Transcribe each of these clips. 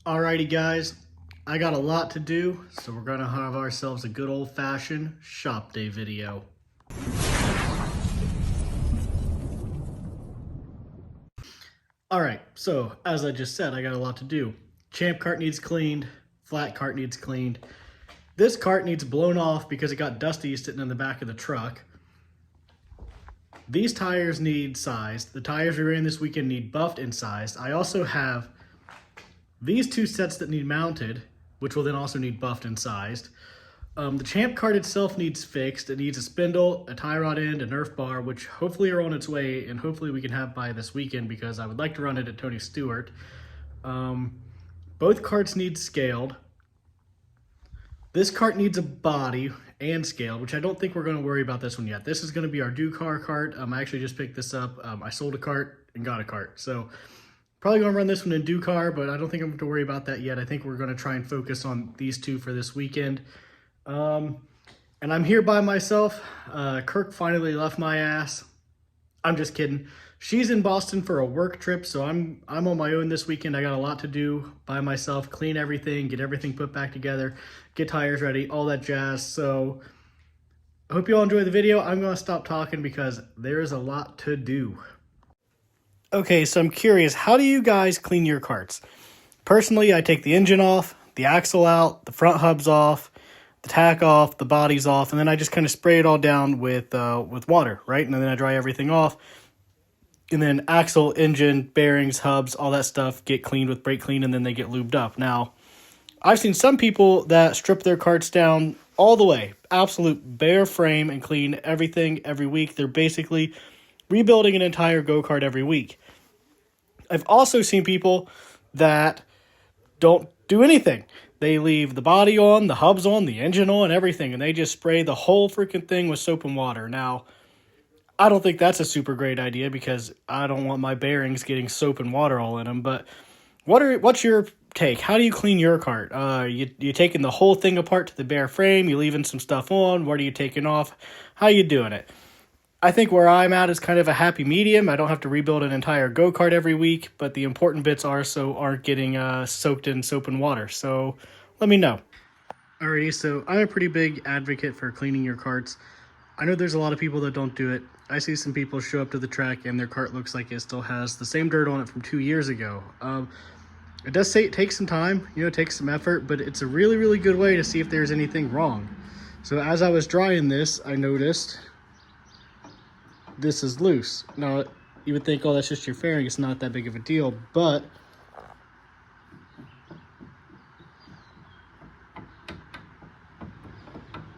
Alrighty guys, I got a lot to do, so we're gonna have ourselves a good old-fashioned shop day video. Alright, so as I just said, I got a lot to do. Champ cart needs cleaned, flat cart needs cleaned. This cart needs blown off because it got dusty sitting in the back of the truck. These tires need sized. The tires we ran this weekend need buffed and sized. I also have these two sets that need mounted, which will then also need buffed and sized. The Champ cart itself needs fixed. It needs a spindle, a tie rod end, a Nerf bar, which hopefully are on its way, and hopefully we can have by this weekend because I would like to run it at Tony Stewart. Both carts need scaled. This cart needs a body and scaled, which I don't think we're going to worry about this one yet. This is going to be our do car cart. I actually just picked this up. I sold a cart and got a cart. So probably going to run this one in do car, but I don't think I'm going to worry about that yet. I think we're going to try and focus on these two for this weekend. And I'm here by myself. Kirk finally left my ass. I'm just kidding. She's in Boston for a work trip, so I'm on my own this weekend. I got a lot to do by myself, clean everything, get everything put back together, get tires ready, all that jazz. So I hope you all enjoy the video. I'm going to stop talking because there is a lot to do. Okay, so I'm curious, how do you guys clean your carts? Personally, I take the engine off, the axle out, the front hubs off, the tack off, the bodies off, and then I just kind of spray it all down with water, right? And then I dry everything off. And then axle, engine, bearings, hubs, all that stuff get cleaned with brake clean, and then they get lubed up. Now, I've seen some people that strip their carts down all the way, absolute bare frame, and clean everything every week. They're basically rebuilding an entire go-kart every week. I've also seen people that don't do anything. They leave the body on, the hubs on, the engine on, everything, and they just spray the whole freaking thing with soap and water. Now, I don't think that's a super great idea because I don't want my bearings getting soap and water all in them. But what's your take? How do you clean your cart? You taking the whole thing apart to the bare frame? You leaving some stuff on? What are you taking off? How you doing it? I think where I'm at is kind of a happy medium. I don't have to rebuild an entire go-kart every week, but the important bits aren't getting soaked in soap and water. So let me know. Alrighty, so I'm a pretty big advocate for cleaning your carts. I know there's a lot of people that don't do it. I see some people show up to the track and their cart looks like it still has the same dirt on it from 2 years ago. It does say it takes some time, it takes some effort, but it's a really, really good way to see if there's anything wrong. So as I was drying this, I noticed this is loose. Now, you would think, oh, that's just your fairing. It's not that big of a deal, but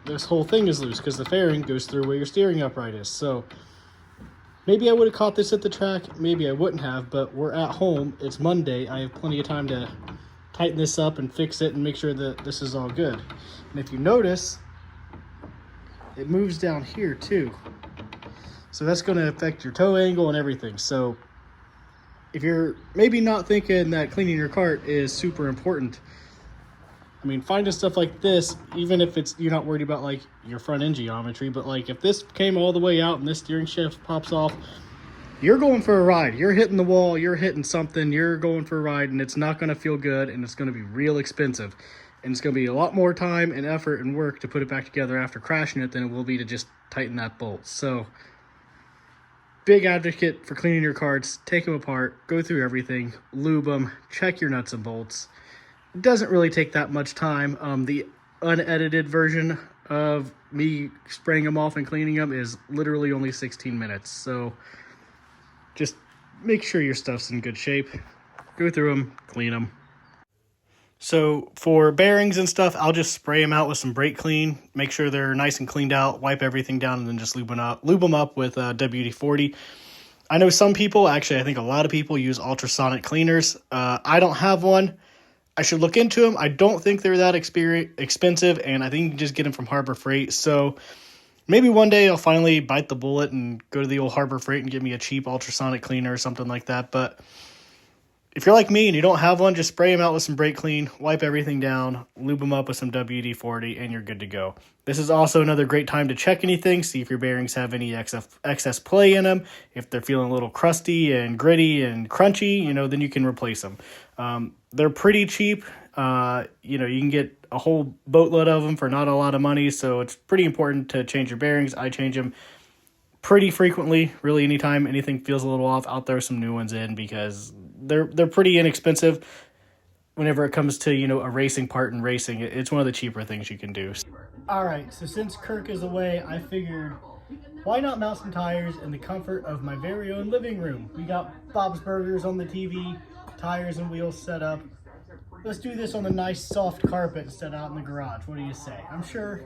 this whole thing is loose because the fairing goes through where your steering upright is. So maybe I would have caught this at the track, maybe I wouldn't have, but we're at home. It's Monday. I have plenty of time to tighten this up and fix it and make sure that this is all good. And if you notice, it moves down here too. So that's going to affect your toe angle and everything. So if you're maybe not thinking that cleaning your cart is super important, I mean, finding stuff like this, even if you're not worried about like your front end geometry, but like if this came all the way out and this steering shift pops off, you're going for a ride. You're hitting the wall, you're hitting something, you're going for a ride, and it's not going to feel good, and it's going to be real expensive. And it's going to be a lot more time and effort and work to put it back together after crashing it than it will be to just tighten that bolt. So big advocate for cleaning your carts. Take them apart, go through everything, lube them, check your nuts and bolts. It doesn't really take that much time. The unedited version of me spraying them off and cleaning them is literally only 16 minutes. So just make sure your stuff's in good shape. Go through them, clean them. So for bearings and stuff, I'll just spray them out with some brake clean, make sure they're nice and cleaned out, wipe everything down, and then just lube them up with WD-40. I know some people, actually I think a lot of people use ultrasonic cleaners. I don't have one. I should look into them. I don't think they're that expensive, and I think you can just get them from Harbor Freight. So maybe one day I'll finally bite the bullet and go to the old Harbor Freight and get me a cheap ultrasonic cleaner or something like that. But if you're like me and you don't have one, just spray them out with some brake clean, wipe everything down, lube them up with some WD-40, and you're good to go. This is also another great time to check anything, see if your bearings have any excess play in them. If they're feeling a little crusty and gritty and crunchy, then you can replace them. They're pretty cheap. You know, you can get a whole boatload of them for not a lot of money, so it's pretty important to change your bearings. I change them pretty frequently. Really, anytime anything feels a little off, I'll throw some new ones in because they're pretty inexpensive. Whenever it comes to, you know, a racing part in racing, it's one of the cheaper things you can do. All right, so since Kirk is away, I figured why not mount some tires in the comfort of my very own living room? We got Bob's Burgers on the TV, tires and wheels set up. Let's do this on a nice soft carpet set out in the garage. What do you say? I'm sure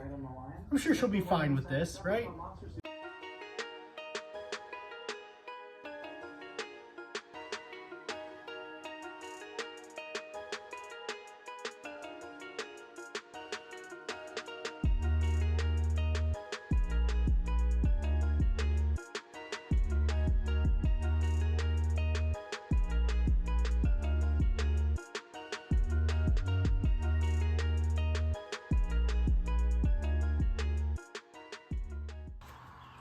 she'll be fine with this, right?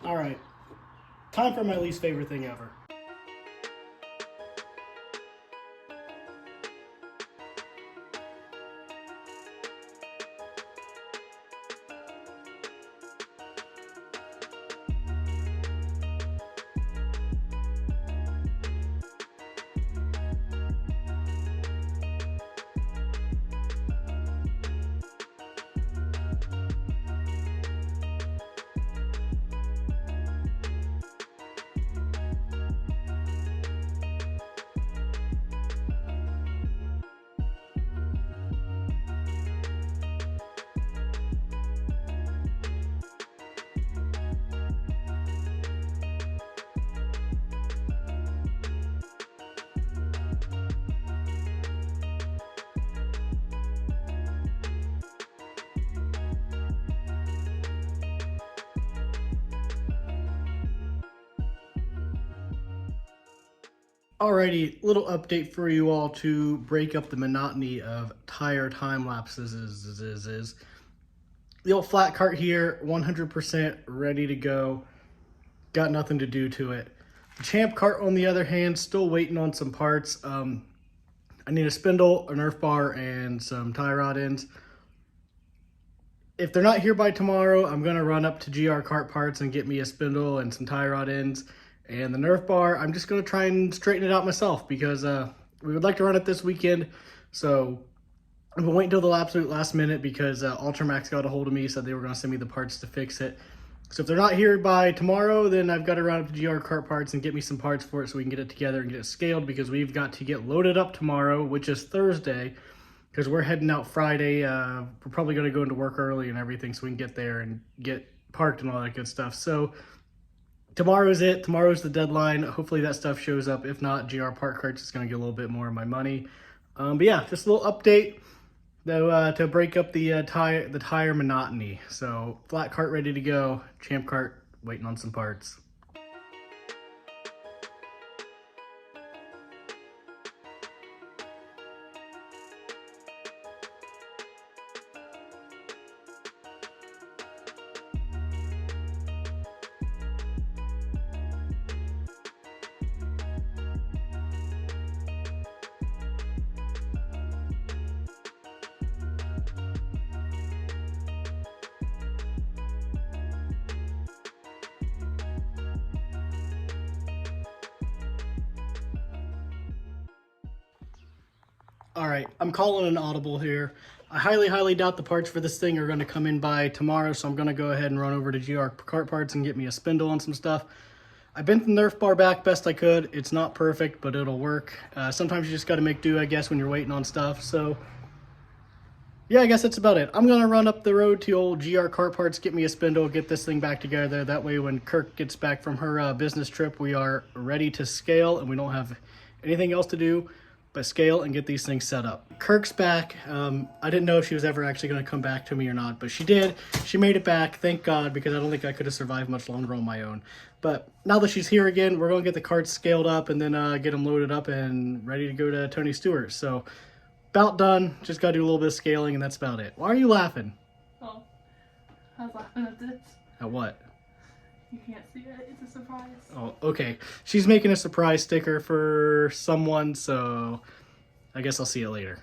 All right, time for my least favorite thing ever. Alrighty, little update for you all to break up the monotony of tire time lapses. The old flat cart here, 100% ready to go. Got nothing to do to it. The Champ cart, on the other hand, still waiting on some parts. I need a spindle, a Nerf bar, and some tie rod ends. If they're not here by tomorrow, I'm going to run up to GR Kart Parts and get me a spindle and some tie rod ends. And the Nerf bar, I'm just going to try and straighten it out myself because we would like to run it this weekend. So I'm going to wait until the absolute last minute because Ultramax got a hold of me, said they were going to send me the parts to fix it. So if they're not here by tomorrow, then I've got to run up to GR Kart Parts and get me some parts for it so we can get it together and get it scaled because we've got to get loaded up tomorrow, which is Thursday, because we're heading out Friday. We're probably going to go into work early and everything so we can get there and get parked and all that good stuff. So tomorrow's it. Tomorrow's the deadline. Hopefully that stuff shows up. If not, GR Park Carts is going to get a little bit more of my money. But yeah, just a little update though to break up the tire monotony. So flat cart ready to go. Champ cart waiting on some parts. All right, I'm calling an audible here. I highly doubt the parts for this thing are going to come in by tomorrow, so I'm going to go ahead and run over to GR Kart Parts and get me a spindle and some stuff. I bent the Nerf bar back best I could. It's not perfect, but it'll work. Sometimes you just got to make do, I guess, when you're waiting on stuff. So, yeah, I guess that's about it. I'm going to run up the road to old GR Kart Parts, get me a spindle, get this thing back together. That way when Kirk gets back from her business trip, we are ready to scale and we don't have anything else to do but scale and get these things set up. Kirk's back. I didn't know if she was ever actually going to come back to me or not, but she did. She made it back, thank God, because I don't think I could have survived much longer on my own. But now that she's here again, we're going to get the carts scaled up and then get them loaded up and ready to go to Tony Stewart's. So, about done. Just got to do a little bit of scaling and that's about it. Why are you laughing? Oh, I was laughing at this. At what? You can't see it. It's a surprise. Oh, okay. She's making a surprise sticker for someone, so I guess I'll see you later.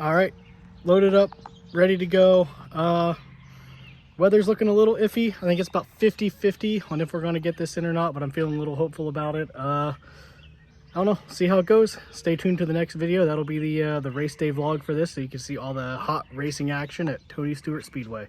All right, loaded up, ready to go. Weather's looking a little iffy. I think it's about 50-50 on if we're going to get this in or not, but I'm feeling a little hopeful about it. I don't know, see how it goes. Stay tuned to the next video. That'll be the race day vlog for this, so you can see all the hot racing action at Tony Stewart Speedway.